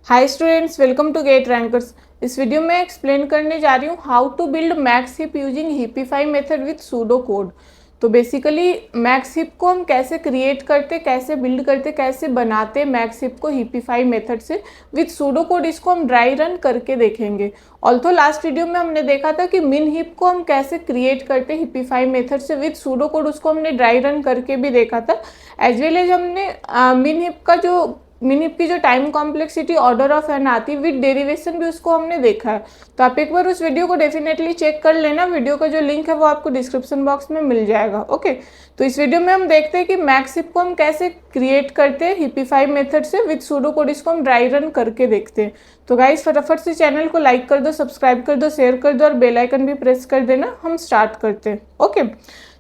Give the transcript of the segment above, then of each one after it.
Hi students, welcome to GATE rankers. इस वीडियो में एक्सप्लेन करने जा रही हूँ how to build max heap using heapify method with pseudo code. तो बेसिकली मैक्स हिप को हम कैसे क्रिएट करते, कैसे बिल्ड करते, कैसे बनाते मैक्स हिप को हिपिफाई मेथड से विथ सूडो कोड, इसको हम ड्राई रन करके देखेंगे। ऑल्थो लास्ट वीडियो में हमने देखा था कि मिन हिप को हम कैसे क्रिएट करते हिपिफाई मेथड से विथ सूडो कोड, उसको हमने ड्राई रन करके भी देखा था। एज वेल एज हमने मिन हिप की जो time complexity order of n आती है विद डेरिवेशन भी, उसको हमने देखा है। तो आप एक बार उस वीडियो को डेफिनेटली चेक कर लेना। वीडियो का जो लिंक है वो आपको डिस्क्रिप्शन बॉक्स में मिल जाएगा। ओके, तो इस वीडियो में हम देखते हैं कि मैक्स हिप को हम कैसे क्रिएट करते हैं हिपिफाई मेथड से विद सूडो कोड, इसको हम ड्राई रन करके देखते हैं। तो गाइस फटाफट से चैनल को लाइक कर दो, सब्सक्राइब कर दो, शेयर कर दो और बेल आइकन भी प्रेस कर देना। हम स्टार्ट करते हैं। Okay,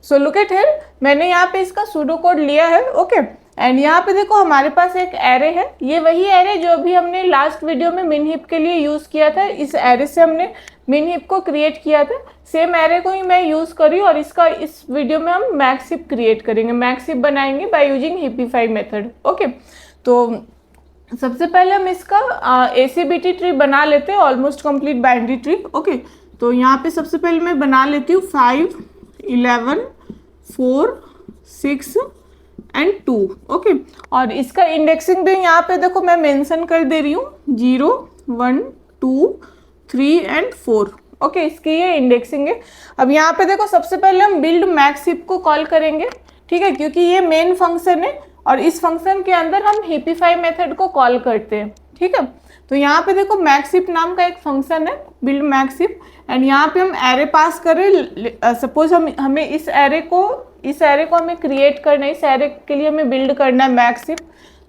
so look at here, मैंने यहाँ पे इसका सूडो कोड लिया है। ओके, एंड यहाँ पे देखो हमारे पास एक एरे है। ये वही एरे जो भी हमने लास्ट वीडियो में मिन हिप के लिए यूज किया था। इस एरे से हमने मिन हिप को क्रिएट किया था। सेम एरे को ही मैं यूज करी और इसका इस वीडियो में हम मैक्स हिप क्रिएट करेंगे, मैक्स हिप बनाएंगे by using heapify method. Okay, तो सबसे पहले हम इसका ACBT ट्री बना लेते हैं, almost complete binary tree. Okay, तो यहाँ पे सबसे पहले मैं बना लेती हूँ 5, 11, 4, 6 एंड 2। ओके, और इसका इंडेक्सिंग भी यहाँ पे देखो मैं मेंशन कर दे रही हूँ 0, 1, 2, 3 एंड 4। ओके, इसकी ये इंडेक्सिंग है। अब यहाँ पे देखो सबसे पहले हम बिल्ड मैक्स हिप को कॉल करेंगे, ठीक है, क्योंकि ये मेन फंक्शन है और इस फंक्शन के अंदर हम हिपिफाई मेथड को कॉल करते हैं। ठीक है, तो यहाँ पे देखो मैक्स हिप नाम का एक फंक्शन है, बिल्ड मैक्स हिप, एंड यहाँ पे हम एरे पास करें। सपोज हमें इस एरे को हमें क्रिएट करना है, इस एरे के लिए हमें बिल्ड करना है मैक्स हिप।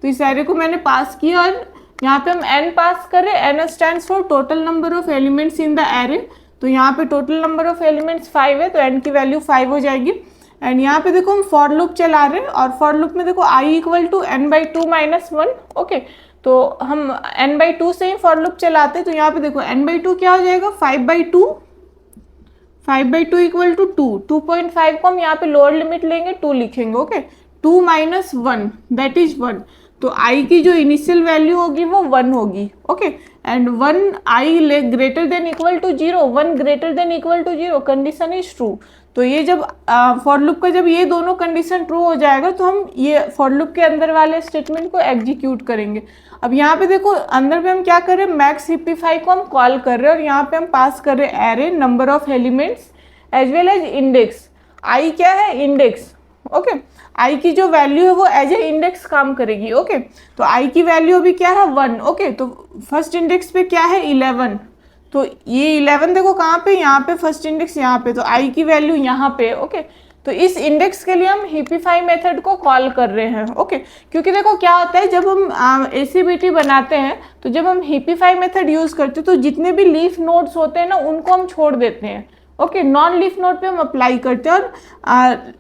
तो इस एरे को मैंने पास किया और यहाँ पे हम n पास करें। n stands for total number of elements in the array. तो यहाँ पे टोटल नंबर ऑफ एलिमेंट्स 5 है, तो n की वैल्यू 5 हो जाएगी। एंड यहाँ पे देखो हम फॉर लूप चला रहे हैं और फॉर लूप में देखो i equal to n/2 - 1। Okay, तो हम n/2 से ही फॉर लूप चलाते हैं। तो यहाँ पे देखो n/2 क्या हो जाएगा, 5/2 इक्वल टू 2। 2.5 को हम यहाँ पे लोअर लिमिट लेंगे, 2 लिखेंगे। Okay, 2 - 1 that is 1। तो i की जो इनिशियल वैल्यू होगी वो 1 होगी। Okay, and 1 i greater than equal to 0, 1 greater than equal to 0, condition is true. तो ये जब फॉर लूप का जब ये दोनों कंडीशन ट्रू हो जाएगा तो हम ये फॉर लूप के अंदर वाले स्टेटमेंट को एग्जीक्यूट करेंगे। अब यहाँ पे देखो अंदर पे हम क्या कर रहे हैं, मैक्स हिपिफाई को हम कॉल कर रहे हैं और यहाँ पे हम पास कर रहे हैं array, number of elements as well as index. I क्या है, इंडेक्स। ओके, आई की जो वैल्यू है वो एज ए इंडेक्स काम करेगी। ओके, तो आई की वैल्यू अभी क्या है, 1। ओके, तो फर्स्ट इंडेक्स पे क्या है, 11। तो ये 11 देखो कहाँ पे, यहाँ पे फर्स्ट इंडेक्स यहाँ पे, तो आई की वैल्यू यहाँ पे। ओके, तो इस इंडेक्स के लिए हम हिपिफाई मेथड को कॉल कर रहे हैं। ओके, क्योंकि देखो क्या होता है जब हम ACBT बनाते हैं तो जब हम हिपिफाई मेथड यूज करते हैं तो जितने भी लीफ नोड्स होते हैं ना उनको हम छोड़ देते हैं। ओके, नॉन लीफ नोड पे हम अप्लाई करते हैं और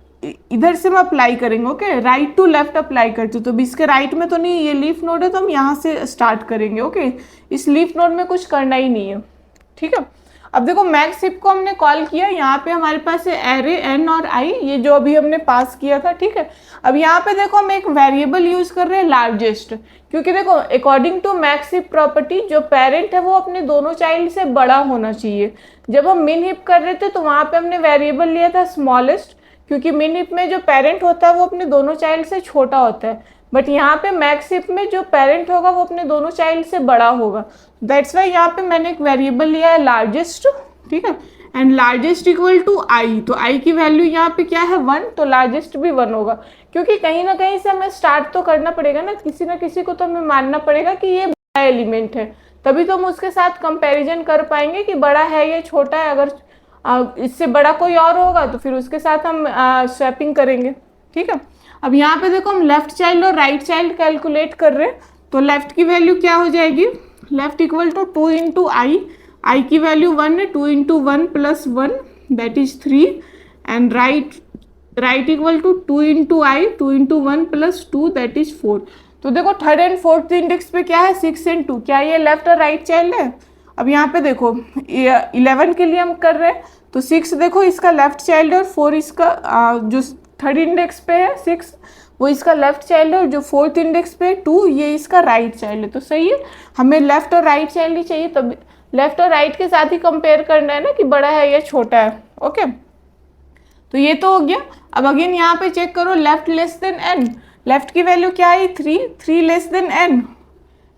इधर से हम अप्लाई करेंगे। Okay, right to left apply करते हैं। तो इसके राइट में तो नहीं, ये लीफ नोड है तो हम यहाँ से स्टार्ट करेंगे। ओके, इस लीफ नोड में कुछ करना ही नहीं है। ठीक है, अब देखो मैक्स हिप को हमने कॉल किया, यहाँ पे हमारे पास है एरे n और i, ये जो अभी हमने पास किया था। ठीक है, अब यहाँ पे देखो हम एक वेरिएबल यूज कर रहे हैं लार्जेस्ट, क्योंकि देखो according to max heap property जो पेरेंट है वो अपने दोनों चाइल्ड से बड़ा होना चाहिए। जब हम मिन हिप कर रहे थे तो वहाँ पे हमने वेरिएबल लिया था स्मॉलेस्ट, क्योंकि मिन हिप में जो पेरेंट होता है वो अपने दोनों चाइल्ड से छोटा होता है, बट यहाँ पे मैक्स हिप में जो पेरेंट होगा वो अपने दोनों चाइल्ड से बड़ा होगा। दैट्स वाई यहाँ पे मैंने एक वेरिएबल लिया है लार्जेस्ट। ठीक है, एंड लार्जेस्ट इक्वल टू आई, तो आई की वैल्यू यहाँ पे क्या है, 1, तो लार्जेस्ट भी 1 होगा। क्योंकि कहीं ना कहीं से हमें स्टार्ट तो करना पड़ेगा ना किसी को तो हमें मानना पड़ेगा कि ये बड़ा एलिमेंट है, तभी तो हम उसके साथ कंपेरिजन कर पाएंगे कि बड़ा है या छोटा है। अगर इससे बड़ा कोई और होगा तो फिर उसके साथ हम स्वैपिंग करेंगे। ठीक है, अब यहाँ पे देखो हम लेफ्ट चाइल्ड और राइट चाइल्ड कैलकुलेट कर रहे हैं। तो लेफ्ट की वैल्यू क्या हो जाएगी, left equal to 2 into i की वैल्यू 1 है, 2 into 1 plus 1 that is 3, and right equal to 2 into i, 2 into 1 plus 2 that is 4। तो देखो थर्ड एंड फोर्थ इंडेक्स पे क्या है, 6 एंड 2, क्या ये लेफ्ट और राइट चाइल्ड है। अब यहाँ पे देखो 11 के लिए हम कर रहे हैं तो 6 देखो इसका लेफ्ट चाइल्ड है और 4 इसका जो थर्ड इंडेक्स पे है 6, वो इसका लेफ्ट चाइल्ड है, और जो फोर्थ इंडेक्स पे 2 ये इसका राइट चाइल्ड है। तो सही है, हमें लेफ्ट और राइट चाइल्ड ही चाहिए, तब लेफ्ट और राइट के साथ ही कंपेयर करना है ना कि बड़ा है या छोटा है। ओके, तो ये तो हो गया। अब अगेन यहाँ पे चेक करो, left less than n, left की वैल्यू क्या है 3, 3 लेस देन एन,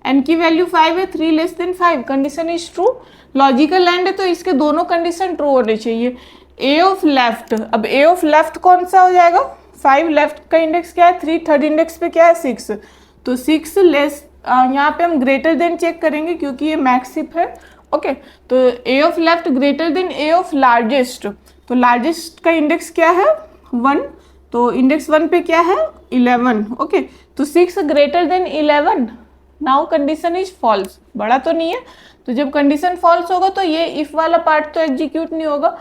एन की वैल्यू 5 है, 3 less than 5, condition is true. Logical and है तो इसके दोनों कंडीशन ट्रू होने चाहिए। ए ऑफ लेफ्ट, अब ए ऑफ लेफ्ट कौन सा हो जाएगा, 5, लेफ्ट का इंडेक्स क्या है 3, थर्ड इंडेक्स पे क्या है 6, तो 6 लेस, यहाँ पे हम ग्रेटर देन चेक करेंगे क्योंकि ये मैक्सिप है। ओके, तो A of left greater than A of largest, तो लार्जेस्ट का इंडेक्स क्या है 1, तो इंडेक्स 1 पे क्या है 11। ओके, तो 6 greater than 11, now condition is false, बड़ा तो नहीं है, तो जब कंडीशन फॉल्स होगा तो ये इफ वाला पार्ट तो एग्जीक्यूट नहीं होगा।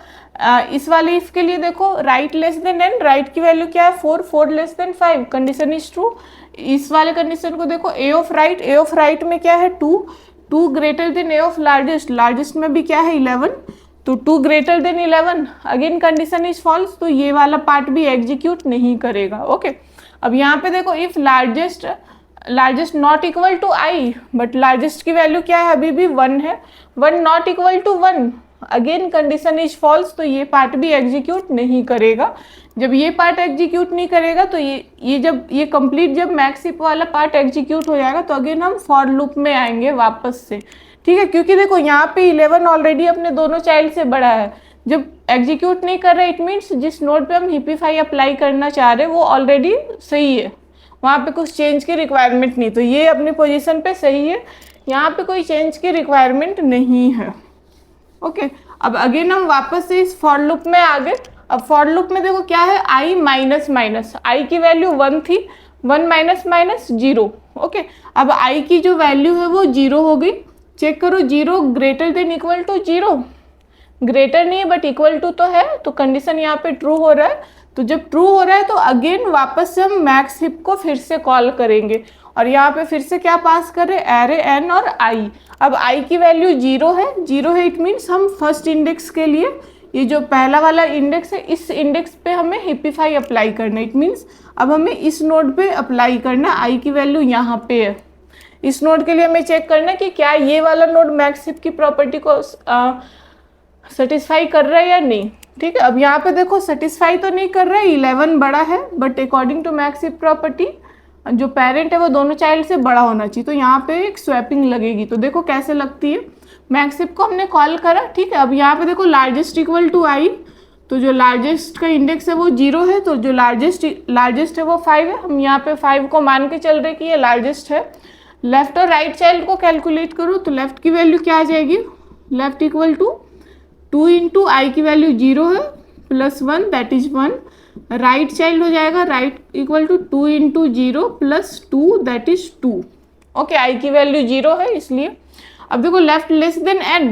इस वाले इफ के लिए देखो, right less than n, right की वैल्यू क्या है 4, 4 less than 5, condition is true. इस वाले कंडीशन को देखो, ए ऑफ राइट में क्या है 2, 2 greater than A of largest, largest में भी क्या है 11, तो 2 greater than 11, again condition is false, तो ये वाला पार्ट भी एग्जीक्यूट नहीं करेगा। ओके, अब यहाँ पे देखो, if largest not equal to i, but largest की वैल्यू क्या है अभी भी 1 है, 1 not equal to 1, again condition is false, तो ये पार्ट भी एग्जीक्यूट नहीं करेगा। जब ये पार्ट एग्जीक्यूट नहीं करेगा तो ये जब ये कंप्लीट, जब मैक्सिप वाला पार्ट एग्जीक्यूट हो जाएगा तो अगेन हम फॉर लूप में आएंगे वापस से। ठीक है, क्योंकि देखो यहाँ पे 11 ऑलरेडी अपने दोनों चाइल्ड से बड़ा है, जब एग्जीक्यूट नहीं कर रहे इट मीन्स जिस नोड पे हम हिपिफाई अप्लाई करना चाह रहे हैं वो ऑलरेडी सही है, वहाँ पे कुछ चेंज की रिक्वायरमेंट नहीं, तो ये अपनी पोजीशन पे सही है, यहाँ पे कोई चेंज की रिक्वायरमेंट नहीं है। ओके, अब अगेन हम वापस से इस फॉर लूप में आ गए। अब फॉर लूप में देखो क्या है, आई माइनस माइनस, आई की वैल्यू 1 थी, 1 माइनस माइनस 0। ओके, अब आई की जो वैल्यू है वो 0 हो गई, चेक करो 0 greater than equal to 0, greater नहीं है बट इक्वल टू तो है, तो कंडीशन यहाँ पे ट्रू हो रहा है। तो जब ट्रू हो रहा है तो अगेन वापस से हम मैक्स हिप को फिर से कॉल करेंगे, और यहाँ पे फिर से क्या पास कर रहे हैं, एरे एन और आई। अब आई की वैल्यू 0 है, इट मीन्स हम फर्स्ट इंडेक्स के लिए, ये जो पहला वाला इंडेक्स है इस इंडेक्स पे हमें हिपिफाई अप्लाई करना है, इट मीन्स अब हमें इस नोड पे अप्लाई करना, आई की वैल्यू यहाँ पे है। इस नोड के लिए हमें चेक करना है कि क्या ये वाला नोड मैक्स हिप की प्रॉपर्टी को सेटिस्फाई कर रहा है या नहीं। ठीक है, अब यहाँ पे देखो सेटिस्फाई तो नहीं कर रहा है, 11 बड़ा है, but according to max heap property जो पेरेंट है वो दोनों चाइल्ड से बड़ा होना चाहिए, तो यहाँ पे एक स्वैपिंग लगेगी। तो देखो कैसे लगती है, मैक्स हिप को हमने कॉल करा, ठीक है। अब यहाँ पे देखो लार्जेस्ट इक्वल टू आई, तो जो लार्जेस्ट का इंडेक्स है वो 0 है, तो जो लार्जेस्ट है वो 5 है, हम यहाँ पे 5 को मान के चल रहे कि ये लार्जेस्ट है। लेफ्ट और राइट चाइल्ड को कैलकुलेट करो, तो लेफ्ट की वैल्यू क्या आ जाएगी, left equal to 2 into i की वैल्यू 0 है plus 1 that is 1, right child हो जाएगा right equal to 2 into 0 plus 2 that is 2। Okay, i की वैल्यू 0 है इसलिए। अब देखो left less than n,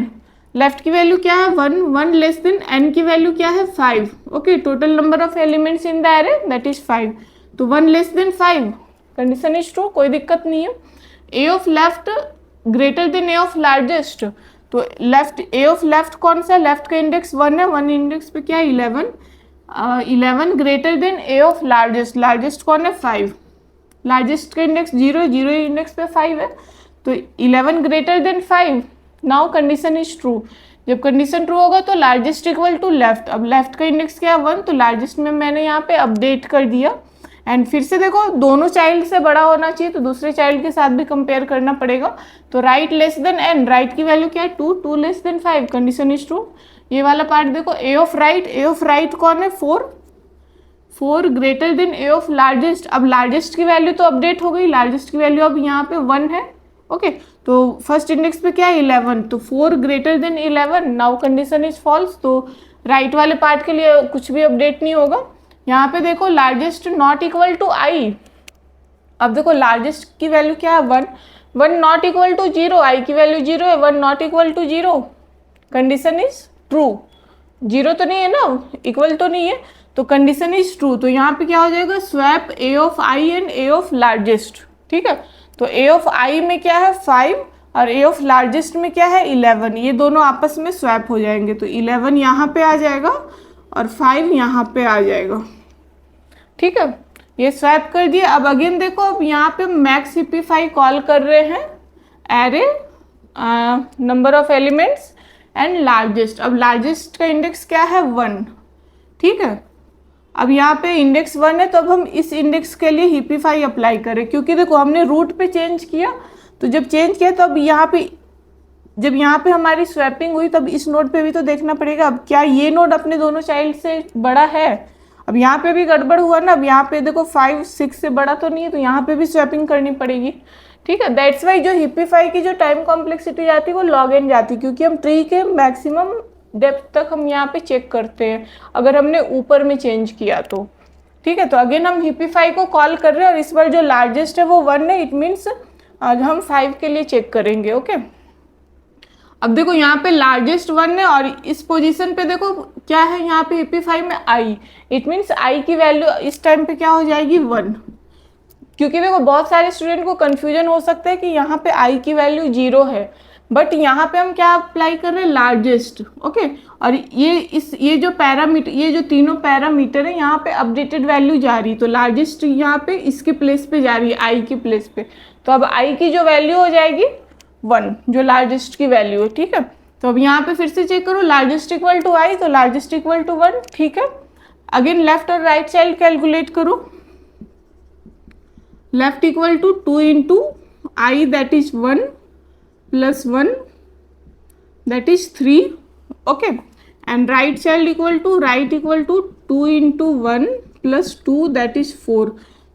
left की वैल्यू क्या है 1, 1 लेस देन एन की वैल्यू क्या है 5। Okay, total number of elements in the array that is 5, तो 1 less than 5, condition is true, कोई दिक्कत नहीं है। A of left greater than A of largest, तो लेफ्ट ए ऑफ लेफ्ट कौन सा, लेफ्ट का इंडेक्स 1 है, 1 इंडेक्स पे क्या है 11, 11 greater than A of largest, largest कौन है 5, लार्जेस्ट का इंडेक्स 0, 0 इंडेक्स पे 5 है, तो 11 greater than 5, now condition is true. जब कंडीशन ट्रू होगा तो लार्जेस्ट इक्वल टू लेफ्ट, अब लेफ्ट का इंडेक्स क्या है 1, तो लार्जेस्ट में मैंने यहाँ पे अपडेट कर दिया। एंड फिर से देखो दोनों चाइल्ड से बड़ा होना चाहिए, तो दूसरे चाइल्ड के साथ भी कंपेयर करना पड़ेगा, तो right less than n, right की वैल्यू क्या है 2, 2 less than 5, condition is true. ये वाला पार्ट देखो ए ऑफ राइट कौन है 4, 4 greater than A of largest, अब लार्जेस्ट की वैल्यू तो अपडेट हो गई, लार्जेस्ट की वैल्यू अब यहाँ पे 1 है। ओके, तो फर्स्ट इंडेक्स पे क्या है 11, तो 4 greater than 11, now condition is false, तो राइट वाले पार्ट के लिए कुछ भी अपडेट नहीं होगा। यहाँ पे देखो largest not equal to i, अब देखो लार्जेस्ट की वैल्यू क्या है 1, 1 नॉट इक्वल टू 0, आई की वैल्यू 0 है, 1 not equal to 0, condition is true, 0 तो नहीं है ना, इक्वल तो नहीं है, तो कंडीशन इज ट्रू। तो यहाँ पे क्या हो जाएगा, swap A of i and a of largest. ठीक है, तो ए ऑफ आई में क्या है 5 और ए ऑफ लार्जेस्ट में क्या है 11, ये दोनों आपस में स्वैप हो जाएंगे, तो 11 यहाँ पे आ जाएगा और 5 यहाँ पे आ जाएगा। ठीक है, ये स्वैप कर दिए। अब अगेन देखो, अब यहाँ पे मैक्स हिप्पीफाई कॉल कर रहे हैं array number of elements and largest. अब लार्जेस्ट का इंडेक्स क्या है 1, ठीक है। अब यहाँ पे इंडेक्स 1 है, तो अब हम इस इंडेक्स के लिए हिप्पीफाई अप्लाई करें, क्योंकि देखो हमने रूट पे चेंज किया, तो जब चेंज किया तो अब यहाँ पे जब यहाँ पे हमारी स्वैपिंग हुई तब इस नोड पे भी तो देखना पड़ेगा। अब क्या ये नोड अपने दोनों चाइल्ड से बड़ा है? अब यहाँ पे भी गड़बड़ हुआ ना। अब यहाँ पे देखो 5 6 से बड़ा तो नहीं है, तो यहाँ पे भी स्वैपिंग करनी पड़ेगी, ठीक है। दैट्स वाई जो हिप्पीफाई की जो टाइम कॉम्प्लेक्सिटी जाती है वो लॉग एन जाती है, क्योंकि हम ट्री के मैक्सिमम डेप्थ तक हम यहाँ पे चेक करते हैं अगर हमने ऊपर में चेंज किया तो, ठीक है। तो अगेन हम हिप्पीफाई को कॉल कर रहे हैं और इस बार जो लार्जेस्ट है वो 1 है। इट मीन्स हम 5 के लिए चेक करेंगे, ओके। अब देखो यहाँ पे लार्जेस्ट 1 है और इस पोजीशन पे देखो क्या है यहाँ पे हिप्पीफाई में आई। इट मीन्स आई की वैल्यू इस टाइम पे क्या हो जाएगी 1, क्योंकि देखो बहुत सारे स्टूडेंट को कंफ्यूजन हो सकता है कि यहाँ पे आई की वैल्यू 0 है, बट यहाँ पे हम क्या अप्लाई कर रहे हैं लार्जेस्ट, ओके। और ये जो पैरामीटर, ये जो तीनों पैरामीटर है यहाँ पे अपडेटेड वैल्यू जा रही, तो लार्जेस्ट यहाँ पे इसके प्लेस पे जा रही है आई की प्लेस पे। तो अब आई की जो वैल्यू हो जाएगी 1, जो लार्जेस्ट की वैल्यू है, ठीक है। तो अब यहाँ पे फिर से चेक करो, लार्जेस्ट इक्वल टू आई, तो लार्जेस्ट इक्वल टू 1, ठीक है। अगेन लेफ्ट और राइट चाइल्ड कैलकुलेट करो। Left equal to 2 into i that is 1 plus 1 that is 3, okay. And right child equal to 2 into 1 plus 2 that is 4।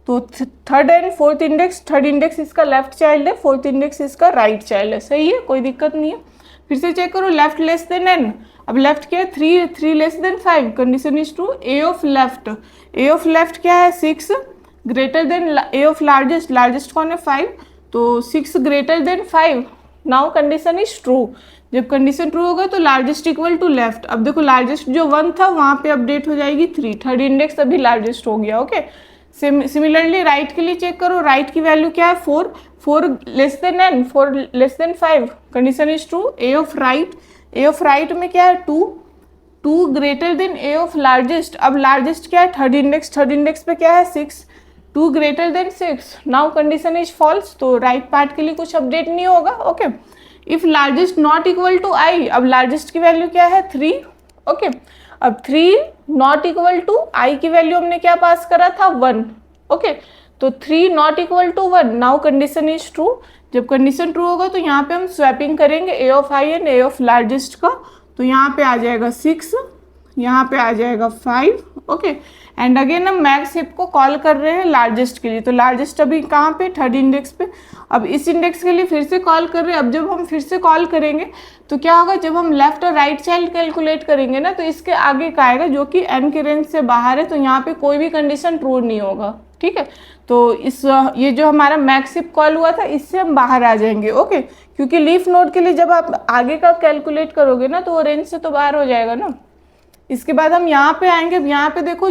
तो third and fourth index, third index इसका left child है, fourth index इसका right child है, सही है, कोई दिक्कत नहीं है। फिर से चेक करो, लेफ्ट लेस देन एन। अब लेफ्ट क्या है 3 less than 5, condition is true. A of left क्या है 6 greater than A of largest, largest कौन है 5, तो 6 greater then 5, now condition is true. जब कंडीशन ट्रू होगा तो लार्जेस्ट इक्वल टू लेफ्ट। अब देखो लार्जेस्ट जो 1 था वहाँ पे अपडेट हो जाएगी 3, थर्ड इंडेक्स अभी लार्जेस्ट हो गया, ओके। सिमिलरली राइट के लिए चेक करो, राइट की वैल्यू क्या है 4 less than n, 4 less than 5, condition is true. A of right में क्या है 2 greater than A of largest. अब लार्जेस्ट क्या है थर्ड इंडेक्स पे क्या है 6, 2 greater than 6, now condition is false, तो राइट पार्ट के लिए कुछ अपडेट नहीं होगा, okay. If largest not equal to i, अब लार्जेस्ट की वैल्यू क्या है 3, ओके। अब 3 नॉट इक्वल टू आई की वैल्यू हमने क्या पास करा था 1, ओके। तो 3 not equal to 1, now condition is true. जब कंडीशन ट्रू होगा तो यहाँ पे हम स्वैपिंग करेंगे a of i and a of largest का, तो यहाँ पे आ जाएगा 6, यहाँ पे आ जाएगा 5, ओके। एंड अगेन हम मैक्स हिप को कॉल कर रहे हैं लार्जेस्ट के लिए, तो लार्जेस्ट अभी कहाँ पे थर्ड इंडेक्स पे। अब इस इंडेक्स के लिए फिर से कॉल कर रहे हैं। अब जब हम फिर से कॉल करेंगे तो क्या होगा, जब हम लेफ्ट और राइट चाइल्ड कैलकुलेट करेंगे ना, तो इसके आगे का आएगा जो कि एन के रेंज से बाहर है, तो यहाँ पे कोई भी कंडीशन ट्रू नहीं होगा, ठीक है। तो ये जो हमारा मैक्स हिप कॉल हुआ था इससे हम बाहर आ जाएंगे, ओके। क्योंकि लीफ नोड के लिए जब आप आगे का कैलकुलेट करोगे ना तो वो रेंज से तो बाहर हो जाएगा ना। इसके बाद हम यहाँ पे आएंगे। अब यहाँ पे देखो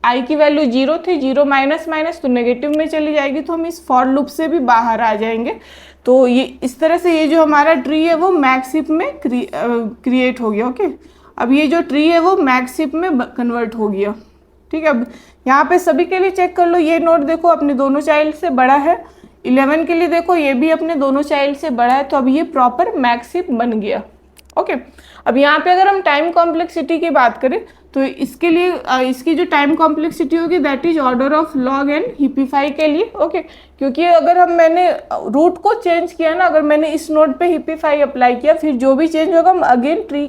आई की वैल्यू 0 थी, 0 माइनस माइनस तो नेगेटिव में चली जाएगी, तो हम इस फॉर लूप से भी बाहर आ जाएंगे। तो ये इस तरह से ये जो हमारा ट्री है वो मैक्स हिप में क्रिएट हो गया, ओके। अब ये जो ट्री है वो मैक्स हिप में कन्वर्ट हो गया, ठीक है। अब यहाँ पे सभी के लिए चेक कर लो, ये नोड देखो अपने दोनों चाइल्ड से बड़ा है, 11 के लिए देखो ये भी अपने दोनों चाइल्ड से बड़ा है, तो अब ये प्रॉपर मैक्स हिप बन गया, ओके। अब यहाँ पे अगर हम टाइम कॉम्प्लेक्सिटी की बात करें तो इसके लिए इसकी जो टाइम कॉम्प्लेक्सिटी होगी that is order of log n heapify के लिए, ओके। क्योंकि अगर मैंने रूट को चेंज किया ना, अगर मैंने इस नोड पे हिप्पीफाई अप्लाई किया, फिर जो भी चेंज होगा हम अगेन ट्री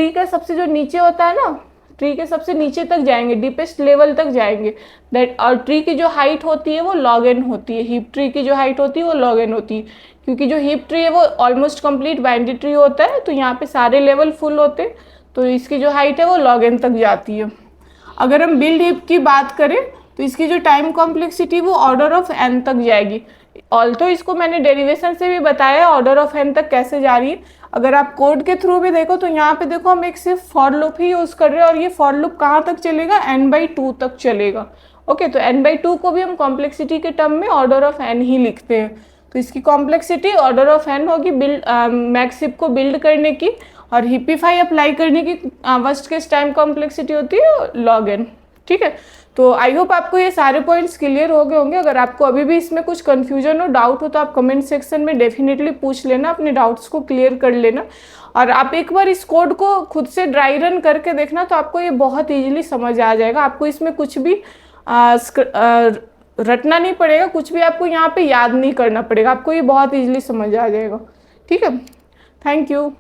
के सबसे जो नीचे होता है ना, ट्री के सबसे नीचे तक जाएंगे, डीपेस्ट लेवल तक जाएंगे दैट। और ट्री की जो हाइट होती है वो लॉग एन होती है, हीप ट्री की जो हाइट होती है वो लॉग एन होती है, क्योंकि जो हीप ट्री है वो ऑलमोस्ट कंप्लीट बाइनरी ट्री होता है, तो यहाँ पे सारे लेवल फुल होते हैं, तो इसकी जो हाइट है वो लॉग एन तक जाती है। अगर हम बिल्ड हीप की बात करें तो इसकी जो टाइम कॉम्प्लेक्सिटी वो ऑर्डर ऑफ एन तक जाएगी। ऑल्थो इसको मैंने डेरिवेशन से भी बताया ऑर्डर ऑफ एन तक कैसे जा रही है। अगर आप कोड के थ्रू भी देखो तो यहाँ पे देखो हम एक सिर्फ फॉर लूप ही यूज कर रहे हैं, और ये फॉर लूप कहाँ तक चलेगा n/2 तक चलेगा, ओके। तो n/2 को भी हम कॉम्प्लेक्सिटी के टर्म में ऑर्डर ऑफ एन ही लिखते हैं, तो इसकी कॉम्प्लेक्सिटी ऑर्डर ऑफ एन होगी मैक्स हिप को बिल्ड करने की, और हिप्पीफाई अप्लाई करने की वर्स्ट केस टाइम कॉम्प्लेक्सिटी होती है लॉग एन, ठीक है। तो आई होप आपको ये सारे पॉइंट्स क्लियर हो गए होंगे। अगर आपको अभी भी इसमें कुछ कन्फ्यूजन हो, डाउट हो, तो आप कमेंट सेक्शन में डेफिनेटली पूछ लेना, अपने डाउट्स को क्लियर कर लेना। और आप एक बार इस कोड को खुद से ड्राई रन करके देखना, तो आपको ये बहुत ईजिली समझ आ जाएगा। आपको इसमें कुछ भी रटना नहीं पड़ेगा, कुछ भी आपको यहाँ पे याद नहीं करना पड़ेगा, आपको ये बहुत ईजिली समझ आ जाएगा। ठीक है, थैंक यू।